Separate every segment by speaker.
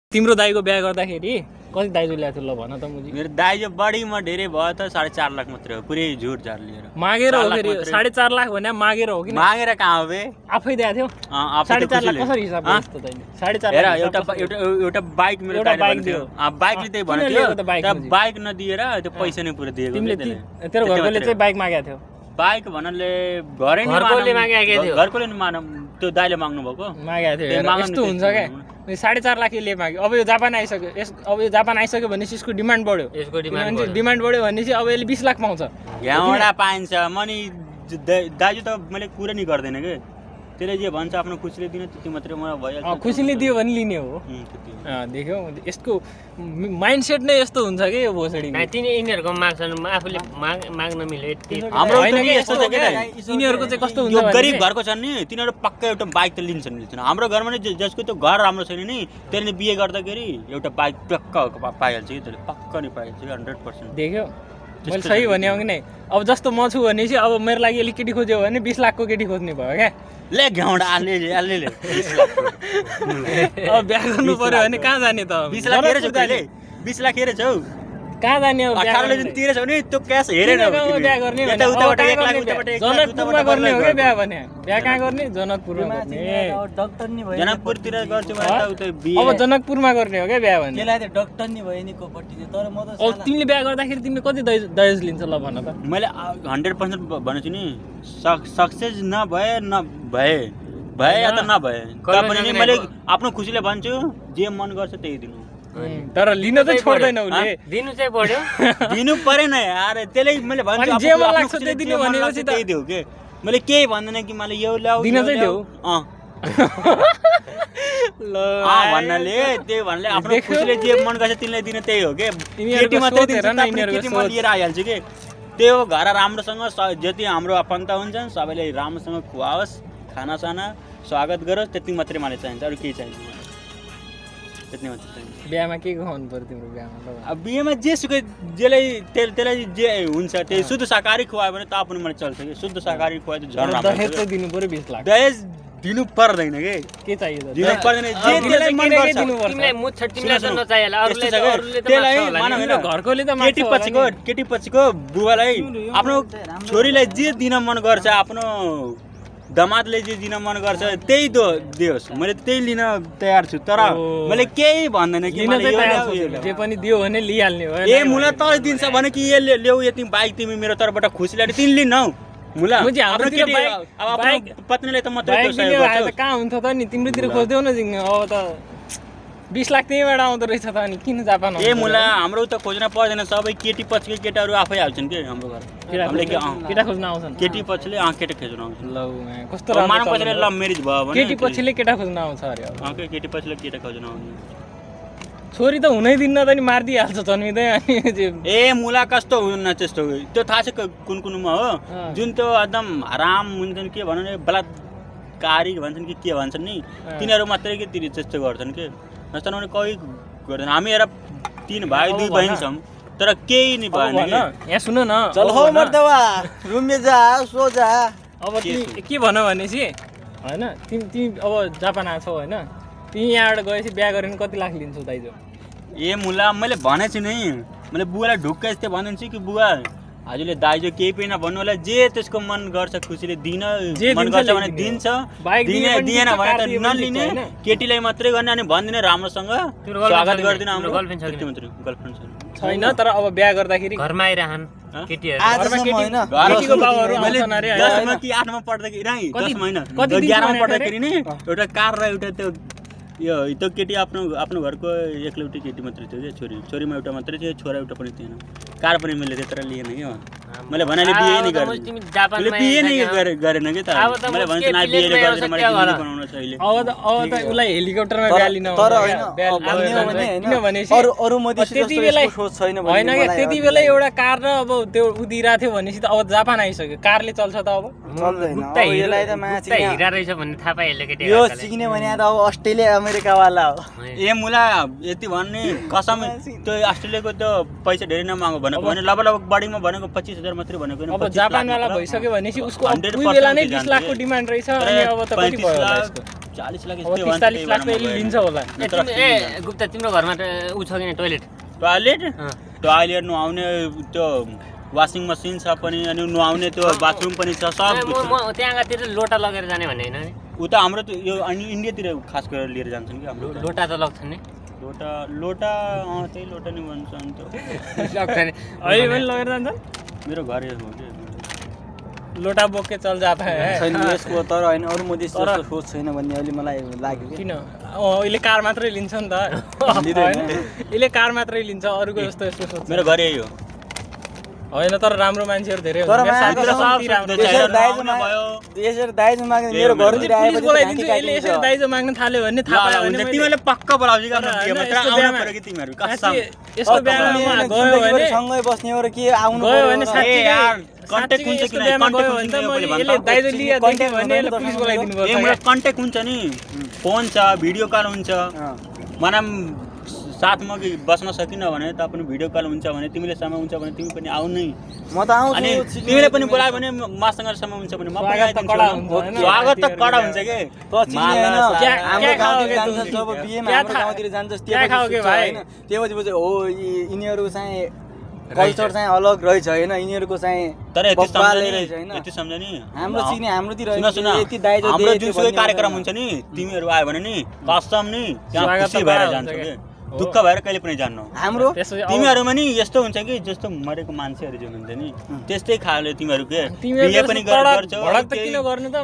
Speaker 1: तिम्रो दाइको बिहा गर्दाखेरि कति दाइजो ल्याएको थियो ल भन त मुजी।
Speaker 2: मेरो दाइजो बढीमा धेरै भयो त 4.5 लाख मात्रै हो, पुरै झुट झार लिएर।
Speaker 1: मागेर हो फेरि 4.5 लाख भने मागेर हो कि
Speaker 2: मागेर कहाँ हो बे,
Speaker 1: आफै दिएको थियो। 4.5 लाख कसरी हिसाब गर्छस् त तैँले? 4.5
Speaker 2: हेर
Speaker 1: लाख
Speaker 2: एउटा बाइक मेरो दाइले भनेको थियो। बाइकले त्यही भनेको थियो, तर बाइक नदिएर त्यो पैसा नै पुरा दिएको।
Speaker 1: तिमीले तेरो घरकोले चाहिँ बाइक मागेको थियो।
Speaker 2: बाइक भन्नाले घरै नि
Speaker 3: घरकोले मागेको थियो।
Speaker 2: घरकोले नि मानम, त्यो दाइले माग्नु भएको
Speaker 1: मागेको थियो। यस्तो हुन्छ क्या, 4.5 लाख ले माग्यो। अब यो जापान आइसक्यो, अब यो जापान आइसक्यो भनेपछि यसको डिमान्ड बढ्यो। डिमान्ड बढ्यो भनेपछि अब यसले 20 लाख पाउँछ।
Speaker 2: यहाँबाट पाइन्छ। मनी दाजु त मैले कुरा नि गर्दैन के, त्यसले जे भन्छ आफ्नो खुसीले दिन त्यति मात्रै मलाई भइहाल्छ।
Speaker 1: खुसीले दियो भने लिने हो। देख्यौ यसको माइन्डसेट नै यस्तो हुन्छ कि यो भोसडी।
Speaker 3: यिनीहरूको माग्छन्, आफूले माग्न मिले।
Speaker 2: हाम्रो
Speaker 1: होइन कि यस्तो छ के, यिनीहरूको चाहिँ कस्तो हुन्छ भने
Speaker 2: गरिब घरको छन् नि तिनीहरू पक्का एउटा बाइक त लिन्छन्। हाम्रो घरमा नि जसको त्यो घर राम्रो छैन नि त्यसले बिहे गर्दाखेरि एउटा बाइक पक्का पाइहाल्छ कि, त्यसले पक्का नि पाइहाल्छ 100%।
Speaker 1: देख्यौ मैले सही भने हो कि नै। अब जस्तो म छु भने चाहिँ अब मेरो लागि अलिक केटी खोज्यो भने 20 लाखको केटी खोज्ने भयो क्या।
Speaker 2: ले घाउडा आले 20 लाख।
Speaker 1: अब बिहा गर्नु पर्यो भने कहाँ जाने त?
Speaker 2: 20 लाख हेरेछ तैँले? 20 लाख हेरेछ हौ?
Speaker 1: कहाँ जाने अब?
Speaker 2: 18 ले जुन तिरेछ भने त्यो क्यास हेरेन अब तिमीले।
Speaker 1: बिहा गर्ने
Speaker 2: यता उताबाट 1 लाख उताबाट 1 लाख
Speaker 1: जनकपुरमा गर्ने हो क्या बिहा भने। बिहा कहाँ गर्ने? जनकपुरमा गर्ने।
Speaker 4: डाक्टर नि भयो,
Speaker 2: जनकपुरतिर गर्छु भने त उतै बिहे।
Speaker 1: अब जनकपुरमा गर्ने हो क्या बिहा भने।
Speaker 4: त्यसलाई त डाक्टर नि भयो नि कोपट्टि चाहिँ। तर म त
Speaker 1: अब तिमीले बिहा गर्दाखेरि तिमीले कति दहेज लिन्छ ल भन त?
Speaker 2: मैले 100% भनेछु नि, सक्सेस नभए या त नभए पनि नि मैले आफ्नो खुसीले भन्छु, जे मन गर्छ त्यही दिनु।
Speaker 1: तर लिन चाहिँ छोड्दैन उले।
Speaker 3: दिनु चाहिँ पर्यो।
Speaker 2: दिनु परेन यार, त्यसले मैले भन्छु
Speaker 1: जे मन लाग्छ त्यही दिनु भनेपछि त
Speaker 2: त्यही देऊ के। मैले केही भन्दैन कि मलाई यो ल्याऊ
Speaker 1: दिन चाहिँ देऊ। ल
Speaker 2: भन्नाले त्यही भन्नाले आफ्नो खुसीले जे मन गर्छ तिमीलाई दिन त्यही हो के। केटी मात्रै दिन्छ त केटी म लिएर आइहाल्छु के। त्यही हो, घर राम्रोसँग जति हाम्रो आफन्त हुन्छन् सबैले राम्रोसँग खुवाओस्, खानासाना स्वागत गरोस्, त्यति मात्रै मलाई चाहिन्छ, अरू केही चाहिन्छ मलाई। त्यति मात्रै चाहिन्छ।
Speaker 1: बिहामा के खुवाउनु पर्यो तिम्रो बिहामा?
Speaker 2: अब बिहेमा जे सुकै त्यसलाई जे हुन्छ त्यही शुद्ध शाकाहारी खुवायो भने त पनि मलाई चल्छ कि। शुद्ध शाकाहारी खुवायो त झन्
Speaker 1: दहेज चाहिँ दिनु पर्यो 20 लाख।
Speaker 2: दहेज दिनु पर्दैन के
Speaker 1: चाहियो त?
Speaker 2: दिनु पर्दैन, जे त्यसलाई मन गर्छ
Speaker 3: तिमीलाई मुछ तिमीलाई त नचाहिएला, अरूले त
Speaker 2: त्यसलाई
Speaker 3: माग्छ
Speaker 2: मानौ
Speaker 3: होला।
Speaker 2: हैन,
Speaker 1: घरकोले त
Speaker 2: केटी पछिको बुवालाई आफ्नो छोरीलाई जे दिन मन गर्छ, आफ्नो दमादले जे दिन मन गर्छ त्यही दियोस्। मैले त्यही लिन तयार छु, तर मैले केही भन्दैन कि
Speaker 1: जे पनि दियो भने लिइहाल्ने हो।
Speaker 2: ए मुला तल दिन्छ भने कि ये ल्याऊ यति बाइक तिमी मेरो तर्फबाट खुसी लाग्यो तिमी लिन हौ मुला।
Speaker 1: हाम्रो
Speaker 2: केटी अब पत्नीले त मात्रै
Speaker 1: कहाँ हुन्छ त नि, तिम्रोतिर खोज्देऊ न। अब त 20 लाख त्यहीबाट आउँदो रहेछ त, अनि किन जापान?
Speaker 2: ए मुला हाम्रो त खोज्न पर्दैन, सबै केटी पछिको केटाहरू आफै हाल्छन् के हाम्रो घर।
Speaker 1: केटा खोज्न आउँछन्,
Speaker 2: केटी पछिले केटा खोज्न आउँछन्।
Speaker 1: ल कस्तो राम्रो
Speaker 2: पछिले लभ म्यारेज भयो भने
Speaker 1: केटी पछिले केटा खोज्न आउँछ अरे।
Speaker 2: के केटी पछिले केटा खोज्न आउँछ।
Speaker 1: छोरी त हुनै दिन्न त नि, मारिदिइहाल्छ जन्मिँदै। अनि
Speaker 2: ए मुला कस्तो हुन्न त्यस्तो, त्यो थाहा छ कुनमा हो, जुन त्यो एकदम हराम हुन्छन् के भनौँ बलात्कारी भन्छन् कि के भन्छन् नि, तिनीहरू मात्रै के तिनी त्यस्तो गर्छन् के। नत्र भने कोही गर्दैन। हामी हेर 3 भाइ 2 बहिनी छौँ, तर केही नि भएन।
Speaker 1: यहाँ सुन न,
Speaker 4: चल हो मर्दवा रुम में जा सो जा।
Speaker 1: अब तिमी के भन भनेपछि हैन, तिमी अब जापान आछौ हैन, तिमी यहाँबाट गएपछि बिहा गरेर कति लाख लिन्छौ दाइजो?
Speaker 2: ए मुला मैले भनेछु नि, मैले बुवालाई ढुक्क यस्तै भनिदिन्छु कि बुवा हजुरले दाइजो केही पनि नभन्नु होला, जे त्यसको मन गर्छ खुसीले दिन मन गर्छ भने दिन्छ, दिएन भने त नलिने, केटीलाई मात्रै गर्ने। अनि भन्दिनँ राम्रोसँग स्वागत गरिदिनु। हाम्रो गर्लफ्रेन्ड
Speaker 1: छैन, तर अब बिहा गर्दाखेरि
Speaker 3: घरमा आइरहन् केटीहरू।
Speaker 1: केटीको बाबुहरू आउँछन् अरे
Speaker 2: 10मा कि 8मा पढ्दाखेरि नै 10 महिना 11मा पढ्दाखेरि नि एउटा कार र एउटा त्यो केटी आफ्नो घरको एक्लौटी केटी मात्रै थियो कि, छोरीमा एउटा मात्रै थियो, छोरा एउटा पनि थिएन। कार पनि मैले त्यत्र लिएन कि, मैले भन्नाले बिहे नै गरेन कि त। मैले भन्छु न बिहे गरेर मैले बनाउन छ अहिले।
Speaker 1: अब त उसलाई हेलिकप्टरमा बिहा लिन किनभने त्यति बेला होइन क्या, त्यति बेला एउटा कार र अब त्यो उदिरहेको थियो भनेपछि त अब जापान आइसक्यो, कारले चल्छ त अब
Speaker 3: हिरा रहेछ भन्ने थाहा पाइहाल्यो केटी।
Speaker 4: यो सिक्ने भने त अब अस्ट्रेलिया अमेरिका वाला हो।
Speaker 2: ए मुला यति भन्ने कसम, त्यो अस्ट्रेलियाको त्यो पैसा धेरै नमागो भनेको भने लगभग बढीमा भनेको 25,000 मात्रै भनेको
Speaker 1: अब जापानवाला भइसक्यो भनेपछि उसको उही बेला नै 20 लाखको डिमान्ड रहेछ अनि अब त कति भयो होला यसको
Speaker 2: 40 लाख
Speaker 1: अब 45 लाख त यसले लिन्छ होला
Speaker 3: ए गुप्ता तिम्रो घरमा उ छ कि टोइलेट
Speaker 2: टोइलेट नुहाउने त्यो वासिङ मसिन छ पनि अनि नुहाउने त्यो बाथरुम पनि छ सब
Speaker 3: म त्यहाँतिर लोटा लगेर जाने भन्ने हैन
Speaker 2: उता हाम्रो त यो इन्डियातिर खास गरेर लिएर जान्छन् कि हाम्रो
Speaker 3: लोटा त लग्छन् नि
Speaker 2: लोटा त्यही लोटा नि भन्छ अन्त
Speaker 3: लग्छन्
Speaker 1: अहिले पनि लगेर जान्छ
Speaker 2: मेरो घर हो कि
Speaker 1: लोटा बोके चल जाता है
Speaker 4: छैन यसको तर हैन अरु म देश जस्तो सोच छैन भन्ने अहिले मलाई लाग्यो कि
Speaker 1: किन अहिले कार मात्रै लिन्छ नि त अहिले कार मात्रै लिन्छ अरूको जस्तो यस्तो सोच
Speaker 2: मेरो घर यही हो
Speaker 1: होइन तर राम्रो मान्छेहरू धेरै
Speaker 4: तर
Speaker 2: भयो
Speaker 4: दाइजो माग्ने मेरो घरतिर आएपछि
Speaker 1: बोलाइदिन्छु यसले यसरी दाइजो माग्न थाल्यो भने थाहा पायो भने
Speaker 2: तिमीले पक्का बोलाउँछ कि मात्र आउनु पर्यो कि तिमीहरू कसम
Speaker 1: यसको बिहामा गयो भने
Speaker 4: सँगै बस्ने हो र के आउनु
Speaker 1: गयो भने
Speaker 2: ए यार कन्ट्याक्ट हुन्छ कि
Speaker 1: बिहामा गयो भने त यसले दाइजो लिया देख्यो भने यसले पुलिस बोलाइदिनु पर्छ
Speaker 2: मेरो कन्ट्याक्ट हुन्छ नि फोन छ भिडियो कल हुन्छ मनाम साथमा बस्न सकिन भने त पनि भिडियो कल हुन्छ भने तिमीले समय हुन्छ भने तिमी पनि आउ नै
Speaker 4: म त आउँछु
Speaker 2: अनि तिमीले पनि बोलायो भने मसँग समय हुन्छ भने म पनि आइदिन्छु स्वागत त कडा हुन्छ के
Speaker 4: त चिन्ने हैन हाम्रो गाउँतिर जान्छ जब बिहेमा हाम्रो गाउँतिर जान्छ त्यसपछि हो यिनीहरू चाहिँ कल्चर चाहिँ अलग रहेछ हैन यिनीहरूको चाहिँ
Speaker 2: तर यति सम्झ नि
Speaker 4: हाम्रो चिने हाम्रोतिर
Speaker 2: सुन
Speaker 4: यति दाइजो
Speaker 2: हाम्रो जुनसुकै कार्यक्रम हुन्छ नि तिमीहरू आयो भने नि कसम नि त्यहाँ खुसी भएर जान्छ के दुःख भएर कहिले पनि जान्नु
Speaker 4: हाम्रो
Speaker 2: तिमीहरूमा नि यस्तो हुन्छ कि जस्तो मरेको मान्छेहरू जो हुन्छ नि त्यस्तै खाले तिमीहरू के बिहे पनि गर्छौ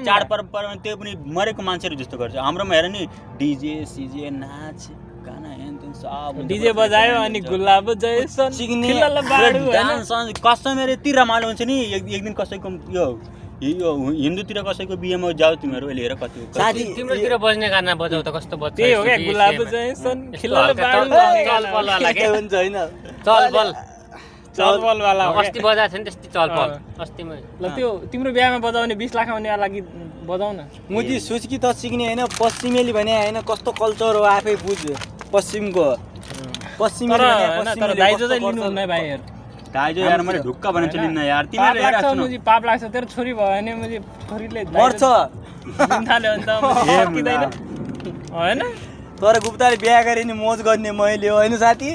Speaker 2: चाडपर्वमा त्यो पनि मरेको मान्छेहरू जस्तो गर्छ हाम्रोमा हेर नि डिजे सिजे नाच गाना हेन सब
Speaker 1: डिजे बजायो अनि गुलाब जैसन खिलल बाडु हैन
Speaker 2: कसम यति रमाइलो हुन्छ नि एक दिन कसैको यो हिन्दूतिर कसैको बिहेमा जाऊ तिमीहरू अहिले हेर कति
Speaker 4: साथी
Speaker 3: तिम्रोतिर बज्ने गाना बजाउ त कस्तो बज्छ
Speaker 1: त्यही हो क्या गुलाब जैसन खिलल बाडु
Speaker 3: चलपलवाला के
Speaker 4: हुन्छ हैन
Speaker 1: चलपल वाला
Speaker 3: अस्ति बजाएको छ नि त्यस्तै चलपल अस्तिमा
Speaker 1: ल त्यो तिम्रो बिहामा बजाउने 20 लाख आउने लागि बजाउ न
Speaker 4: मुजी सुचकी त सिक्ने हैन पश्चिमेली भने हैन कस्तो कल्चर हो आफै बुझ पश्चिमको पश्चिमेली भने
Speaker 1: तर दाइजो चाहिँ लिनु हुन्न भाइहरु
Speaker 2: दाइजो यार मैले ढुक्क भनेर लिन्न यार तिमीले हेर सुन
Speaker 1: मुजी पाप लाग्छ तेरो छोरी भयो भने मुजी छोरीले
Speaker 4: मर्छ
Speaker 1: दिन थाल्यो भने त सकिदैन हैन
Speaker 4: तर गुप्ताले बिहे गरे नि मोज गर्ने मैले हो हैन साथी